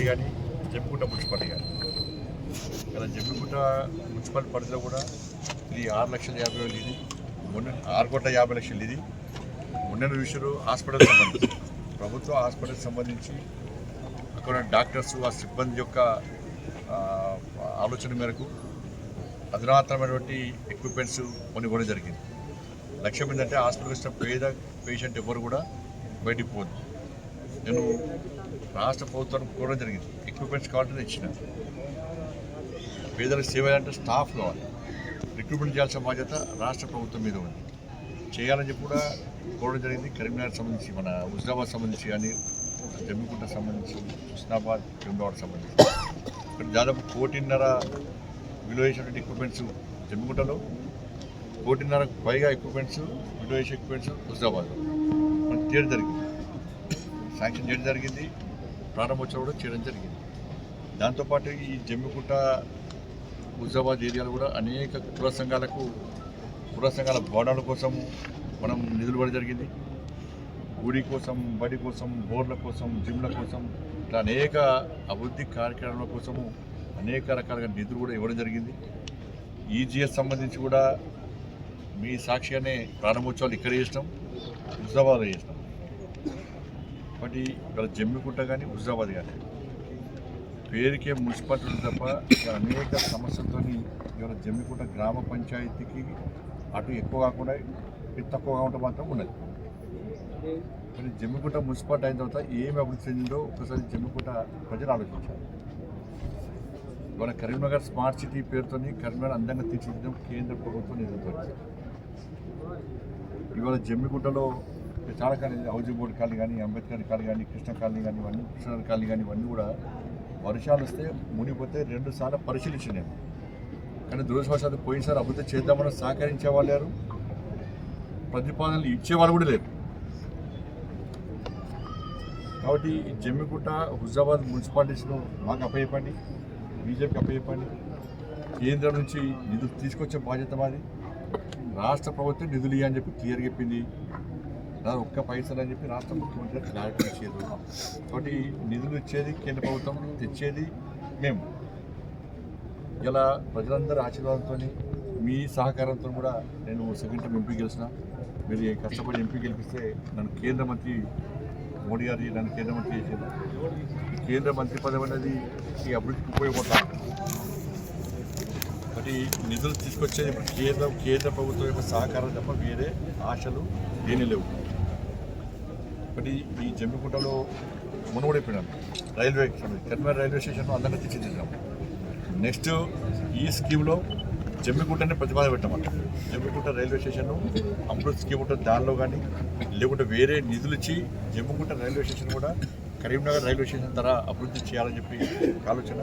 Municipality కానీ Jammikunta municipality కానీ ఇలా జమ్మికుంట మున్సిపల్ పరిధిలో కూడా ఇది 6,50,000 ఇది మొన్న 6,50,00,000 ఇది మొన్న విషయం హాస్పిటల్ సంబంధించి ప్రభుత్వ హాస్పిటల్ సంబంధించి అక్కడ డాక్టర్స్ ఆ సిబ్బంది యొక్క ఆలోచన మేరకు అధునాతనమైనటువంటి ఎక్విప్మెంట్స్ కొనుగోలు జరిగింది. లక్ష్యం ఏంటంటే హాస్పిటల్ వచ్చిన పేషెంట్ ఎవరు కూడా బయటికి పోదు. నేను రాష్ట్ర ప్రభుత్వానికి కోరడం జరిగింది, ఎక్విప్మెంట్స్ కావాలంటే ఇచ్చిన. పేదలకు సేవ అంటే స్టాఫ్ కావాలి, రిక్రూట్మెంట్ చేయాల్సిన బాధ్యత రాష్ట్ర ప్రభుత్వం మీద ఉంది. చేయాలని చెప్పి కూడా కోరడం జరిగింది. కరీంనగర్ సంబంధించి, మన హుజరాబాద్ సంబంధించి కానీ, జమ్మికుంట సంబంధించి, హుస్నాబాద్, భీమవరం సంబంధించి ఇక్కడ దాదాపు 1,50,00,000 విలువ చేసినటువంటి ఎక్విప్మెంట్స్ జమ్మికుంటలో, 1,50,00,000 పైగా ఎక్విప్మెంట్స్ విలువ చేసే ఎక్విప్మెంట్స్ హుజరాబాద్లో మనకు చేయడం జరిగింది. శాంక్షన్ చేయడం జరిగింది, ప్రారంభోత్సవం కూడా చేయడం జరిగింది. దాంతోపాటు ఈ జమ్మికుంట హుజరాబాద్ ఏరియాలో కూడా అనేక కుల సంఘాల భవనాల కోసం మనం నిధులు పడి జరిగింది. గుడి కోసం, బడి కోసం, బోర్ల కోసం, జిమ్ల కోసం, ఇట్లా అనేక అభివృద్ధి కార్యక్రమాల కోసము అనేక రకాలుగా నిధులు కూడా ఇవ్వడం జరిగింది. ఈజీఎస్ సంబంధించి కూడా మీ సాక్షిగానే ప్రారంభోత్సవాలు ఇక్కడ చేసినాం, హుజరాబాద్లో చేసినాం. కాబట్టి ఇక్కడ జమ్మికుంట కానీ హుజరాబాద్ కానీ పేరుకే మున్సిపాలిటీ తప్ప అనేక సమస్యలతో ఇవాళ జమ్మికుంట గ్రామ పంచాయతీకి అటు ఎక్కువ కాకుండా ఇటు తక్కువగా ఉంటే మాత్రం ఉన్నది. కానీ జమ్మికుంట మున్సిపాలిటీ అయిన తర్వాత ఏమి అభివృద్ధి చెందిందో ఒకసారి జమ్మికుంట ప్రజలు ఆలోచించారు. ఇవాళ కరీంనగర్ స్మార్ట్ సిటీ పేరుతో కరీంనగర్ అందంగా తీర్చిదిద్దడం కేంద్ర ప్రభుత్వం నిధులతో. ఇవాళ జమ్మికుంటలో చాలా కాలేజీ, హౌసింగ్ బోర్డు కాలనీ కానీ, అంబేద్కర్ కాలనీ కానీ, కృష్ణ కాలనీ కానీ, ఇవన్నీ కృష్ణ కాలనీ కానీ, ఇవన్నీ కూడా వర్షాలు వస్తే మునిగిపోతే 2 సార్లు పరిశీలించినాము. కానీ దురదృష్టవశాత్తు పోయినసారి అభివృద్ధి చేద్దామని సహకరించే వాళ్ళు లేరు, ప్రతిపాదనలు ఇచ్చేవాళ్ళు కూడా లేరు. కాబట్టి జమ్మికుంట హుజరాబాద్ మున్సిపాలిటీస్ను మాకు అప్పచెప్పండి, బీజేపీకి అప్పచెప్పండి. కేంద్రం నుంచి నిధులు తీసుకొచ్చే బాధ్యత మాది. రాష్ట్ర ప్రభుత్వం నిధులు ఇవ్వని చెప్పి క్లియర్గా చెప్పింది. ఒక్క పైసలు అని చెప్పి రాష్ట్ర ముఖ్యమంత్రి క్లారిటీ ఇచ్చేది. కాబట్టి నిధులు ఇచ్చేది కేంద్ర ప్రభుత్వం, తెచ్చేది మేము. ఇలా ప్రజలందరూ ఆశీర్వాదంతో, మీ సహకారంతో కూడా నేను సెకండ్ టైం ఎంపీ గెలిచిన. మీరు కష్టపడి ఎంపీ గెలిపిస్తే నన్ను కేంద్ర మంత్రి మోడీ గారి నన్ను కేంద్ర మంత్రి చేసేది. ఈ కేంద్ర మంత్రి పదవి అనేది ఈ అభివృద్ధికి ఉపయోగపడతాను. కాబట్టి నిధులు తీసుకొచ్చేది ఇప్పుడు కేంద్ర ప్రభుత్వం యొక్క సహకారం తప్ప వేరే ఆశలు దేని లేవు. ఒకటి ఈ జమ్మికుంటలో మునుగోడైపోయినాను రైల్వే కరీంనగర్ రైల్వే స్టేషన్ అందంగా తీర్చిదిద్దాం. నెక్స్ట్ ఈ స్కీమ్లో జమ్మికుంటనే ప్రతిపాదన పెట్టామన్నమాట. Jammikunta railway station Amrit scheme ఉంటుంది, దానిలో కానీ లేకుంటే వేరే నిధులు ఇచ్చి జమ్మికుంట రైల్వే స్టేషన్ కూడా కరీంనగర్ రైల్వే స్టేషన్ ధర అభివృద్ధి చేయాలని చెప్పి ఆలోచన.